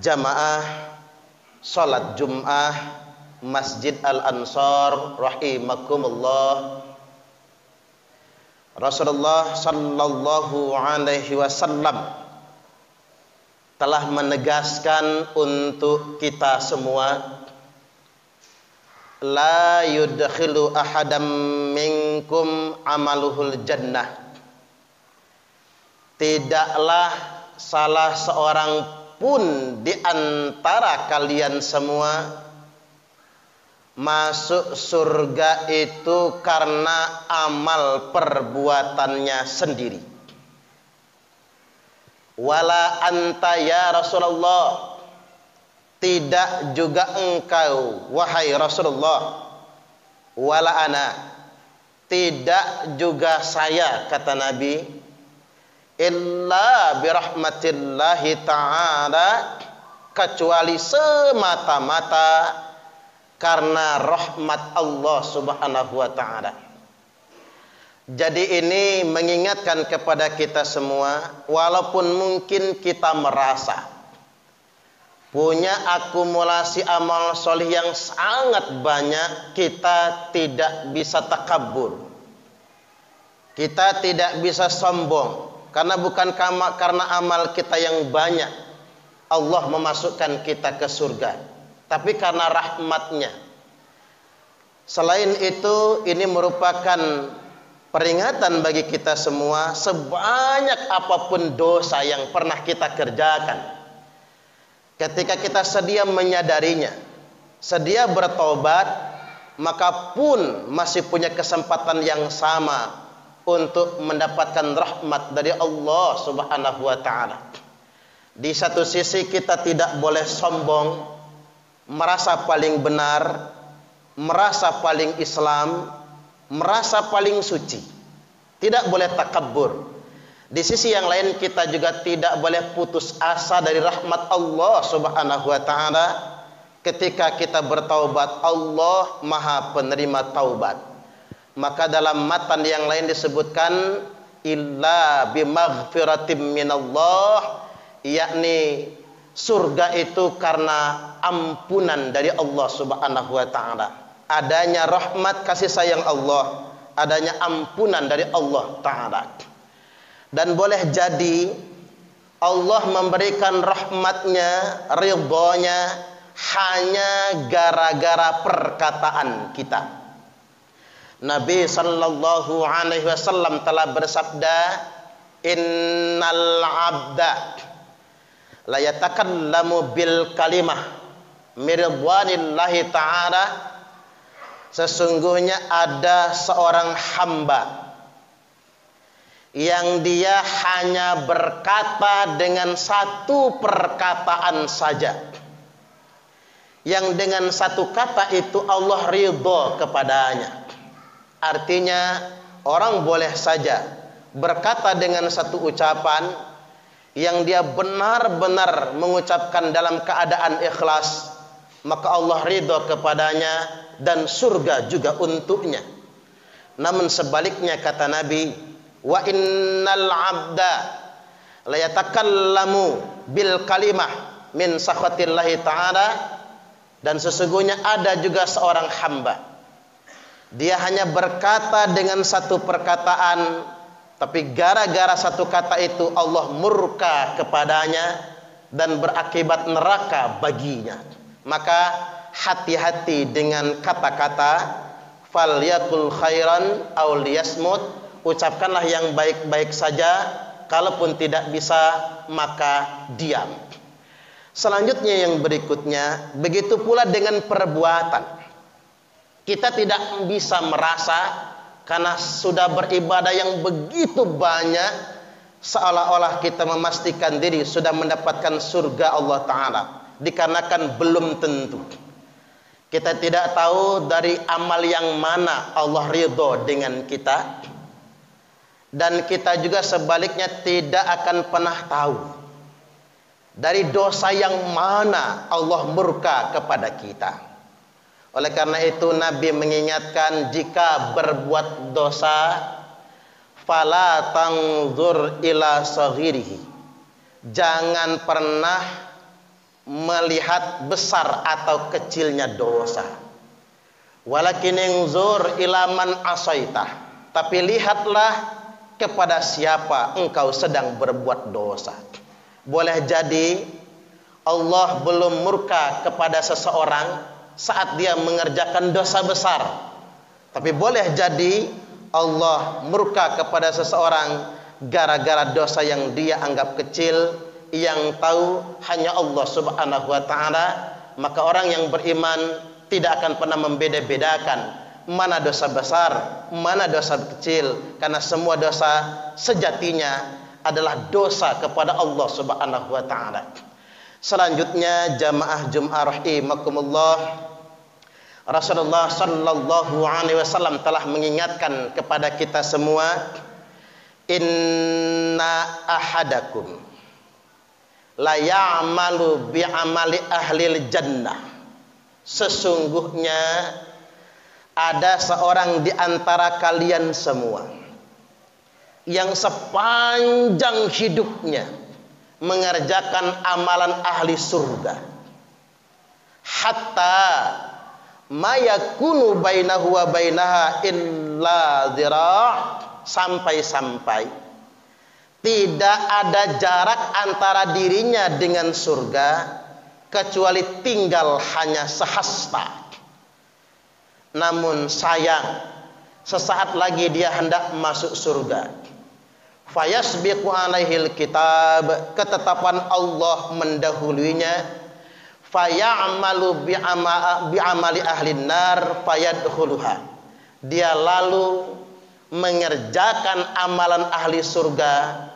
jamaah salat Jum'ah Masjid Al-Ansar rahimakumullah. Rasulullah sallallahu alaihi wasallam telah menegaskan untuk kita semua, la yudkhilu ahadam minkum amaluhul jannah. Tidaklah salah seorang pun di antara kalian semua masuk surga itu karena amal perbuatannya sendiri. Wala anta ya Rasulullah, tidak juga engkau wahai Rasulullah. Wala ana, tidak juga saya, kata Nabi, illa birahmatillahi ta'ala, kecuali semata-mata karena rahmat Allah subhanahu wa ta'ala. Jadi ini mengingatkan kepada kita semua, walaupun mungkin kita merasa punya akumulasi amal soleh yang sangat banyak, kita tidak bisa takabur, kita tidak bisa sombong, karena bukan karena amal kita yang banyak Allah memasukkan kita ke surga, tapi karena rahmatnya. Selain itu, ini merupakan peringatan bagi kita semua, sebanyak apapun dosa yang pernah kita kerjakan, ketika kita sedia menyadarinya, sedia bertobat, maka pun masih punya kesempatan yang sama untuk mendapatkan rahmat dari Allah subhanahu wa ta'ala. Di satu sisi kita tidak boleh sombong, merasa paling benar, merasa paling Islam, merasa paling suci. Tidak boleh takabur. Di sisi yang lain kita juga tidak boleh putus asa dari rahmat Allah subhanahu wa ta'ala. Ketika kita bertaubat, Allah maha penerima taubat. Maka dalam matan yang lain disebutkan illa bimaghfiratim minallah, yakni surga itu karena ampunan dari Allah subhanahu wa ta'ala. Adanya rahmat kasih sayang Allah, adanya ampunan dari Allah ta'ala. Dan boleh jadi Allah memberikan rahmatnya, ridhonya hanya gara-gara perkataan kita. Nabi sallallahu alaihi wasallam telah bersabda, innal abda la yatakallamu bil kalimah miridwanillahi ta'ala, sesungguhnya ada seorang hamba yang dia hanya berkata dengan satu perkataan saja, yang dengan satu kata itu Allah ridho kepadanya. Artinya orang boleh saja berkata dengan satu ucapan yang dia benar-benar mengucapkan dalam keadaan ikhlas, maka Allah ridho kepadanya dan surga juga untuknya. Namun sebaliknya, kata Nabi, wa innal abda la yatakallamu bil kalimah min sakhatillahi ta'ala, dan sesungguhnya ada juga seorang hamba, dia hanya berkata dengan satu perkataan, tapi gara-gara satu kata itu Allah murka kepadanya dan berakibat neraka baginya. Maka hati-hati dengan kata-kata, falyakul khairan aw liyasmut, ucapkanlah yang baik-baik saja, kalaupun tidak bisa maka diam. Selanjutnya yang berikutnya, begitu pula dengan perbuatan. Kita tidak bisa merasa karena sudah beribadah yang begitu banyak, seolah-olah kita memastikan diri sudah mendapatkan surga Allah Ta'ala, dikarenakan belum tentu. Kita tidak tahu dari amal yang mana Allah ridho dengan kita, dan kita juga sebaliknya tidak akan pernah tahu dari dosa yang mana Allah murka kepada kita. Oleh karena itu Nabi mengingatkan, jika berbuat dosa, fala tanzur ila saghirihi, jangan pernah melihat besar atau kecilnya dosa. Walakin inzur ila man asaitah, tapi lihatlah kepada siapa engkau sedang berbuat dosa. Boleh jadi Allah belum murka kepada seseorang saat dia mengerjakan dosa besar, tapi boleh jadi Allah murka kepada seseorang gara-gara dosa yang dia anggap kecil, yang tahu hanya Allah Subhanahu wa ta'ala. Maka orang yang beriman tidak akan pernah membeda-bedakan mana dosa besar, mana dosa kecil, karena semua dosa sejatinya adalah dosa kepada Allah Subhanahu wa ta'ala. Selanjutnya jamaah Jum'ah rahimakumullah, Rasulullah sallallahu alaihi wasallam telah mengingatkan kepada kita semua, inna ahadakum la ya'malu bi'amali ahlil jannah, sesungguhnya ada seorang di antara kalian semua yang sepanjang hidupnya mengerjakan amalan ahli surga, hatta ma yakunu bainahu wa bainaha illa dhira', sampai-sampai tidak ada jarak antara dirinya dengan surga kecuali tinggal hanya sehasta. Namun sayang, sesaat lagi dia hendak masuk surga. Fayasbiqu alaihil kitab, ketetapan Allah mendahuluinya. Fayamalu bi'amali ahlin nar fayadkhuluha, dia lalu mengerjakan amalan ahli surga,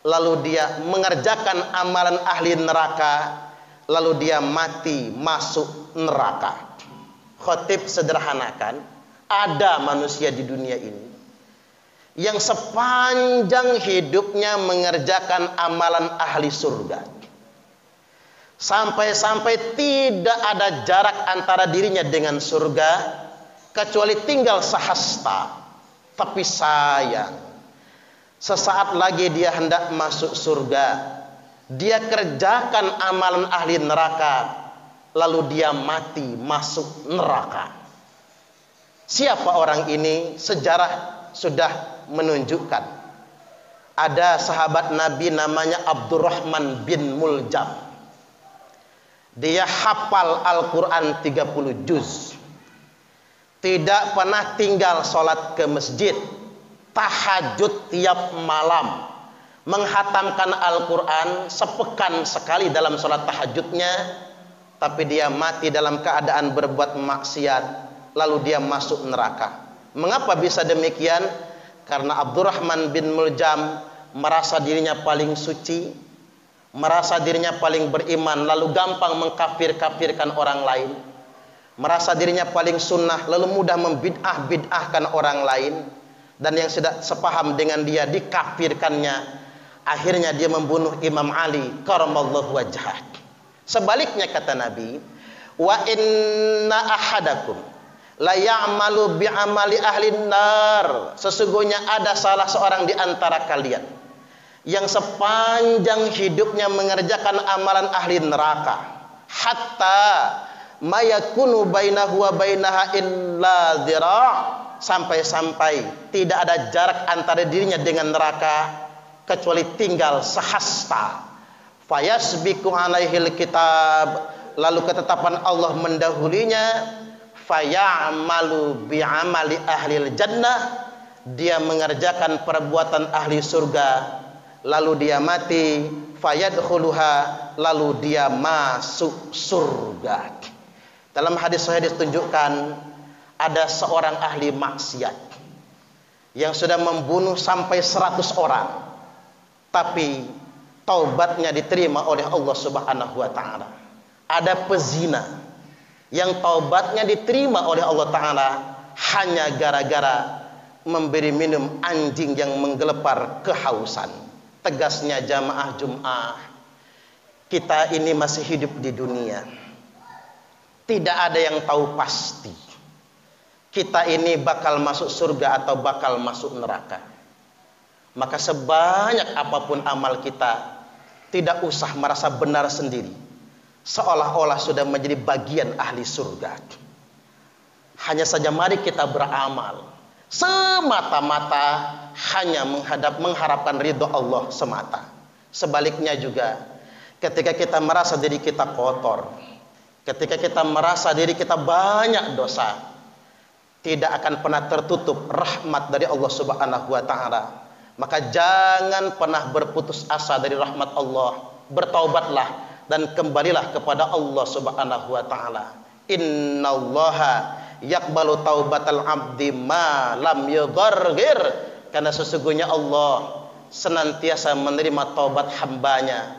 lalu dia mengerjakan amalan ahli neraka, lalu dia mati masuk neraka. Khotib sederhanakan, ada manusia di dunia ini yang sepanjang hidupnya mengerjakan amalan ahli surga, sampai-sampai tidak ada jarak antara dirinya dengan surga kecuali tinggal sehasta. Tapi sayang, sesaat lagi dia hendak masuk surga, dia kerjakan amalan ahli neraka, lalu dia mati masuk neraka. Siapa orang ini? Sejarah sudah menunjukkan. Ada sahabat Nabi namanya Abdurrahman bin Muljam. Dia hafal Al-Quran 30 juz, tidak pernah tinggal sholat ke masjid, tahajud tiap malam, menghatamkan Al-Quran sepekan sekali dalam sholat tahajudnya. Tapi dia mati dalam keadaan berbuat maksiat, lalu dia masuk neraka. Mengapa bisa demikian? Karena Abdurrahman bin Muljam merasa dirinya paling suci, merasa dirinya paling beriman, lalu gampang mengkafir-kafirkan orang lain. Merasa dirinya paling sunnah, lalu mudah membid'ah-bid'ahkan orang lain. Dan yang sudah sepaham dengan dia dikafirkannya. Akhirnya dia membunuh Imam Ali karamallahu wajhah. Sebaliknya kata Nabi, wa inna ahadakum la ya'malu bi'amali ahlin nar, sesungguhnya ada salah seorang di antara kalian yang sepanjang hidupnya mengerjakan amalan ahli neraka, hatta ma yakunu bainahu wa bainaha illa dhira', sampai-sampai tidak ada jarak antara dirinya dengan neraka kecuali tinggal sehasta. Fayasbiqu alaihil kitab, lalu ketetapan Allah mendahulinya. Fayamalu bi'amali ahlil jannah, dia mengerjakan perbuatan ahli surga, lalu dia mati. Fayadkhuluha, lalu dia masuk surga. Dalam hadis sahih ditunjukkan ada seorang ahli maksiat yang sudah membunuh sampai 100 orang, tapi taubatnya diterima oleh Allah Subhanahu wa ta'ala. Ada pezina yang taubatnya diterima oleh Allah ta'ala hanya gara-gara memberi minum anjing yang menggelepar kehausan. Tegasnya jamaah Jum'ah, kita ini masih hidup di dunia, tidak ada yang tahu pasti kita ini bakal masuk surga atau bakal masuk neraka. Maka sebanyak apapun amal kita, tidak usah merasa benar sendiri. seolah-olah sudah menjadi bagian ahli surga. Hanya saja mari kita beramal semata-mata hanya mengharapkan ridho Allah semata. Sebaliknya juga, ketika kita merasa diri kita kotor, ketika kita merasa diri kita banyak dosa, tidak akan pernah tertutup rahmat dari Allah Subhanahu wa taala. Maka jangan pernah berputus asa dari rahmat Allah. Bertaubatlah dan kembalilah kepada Allah Subhanahu wa taala. Innallaha yaqbalu taubatal abdi ma lam yughargir. Karena sesungguhnya Allah senantiasa menerima taubat hambanya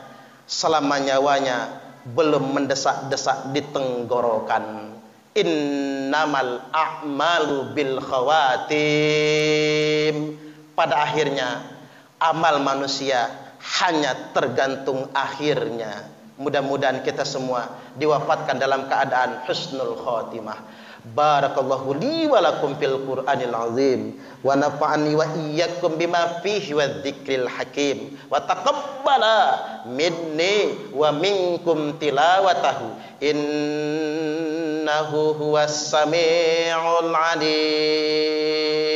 selama nyawanya belum mendesak-desak di tenggorokan. Innamal a'malu bil khawatim. Pada akhirnya amal manusia hanya tergantung akhirnya. Mudah-mudahan kita semua diwafatkan dalam keadaan husnul khotimah. Barakallahu li wa lakum fil Qur'anil azim wa nafa'ani wa iyyakum bima fihi wadh-dhikril hakim wa taqabbala minni wa minkum tilawatahu innahu huwas samiul alim.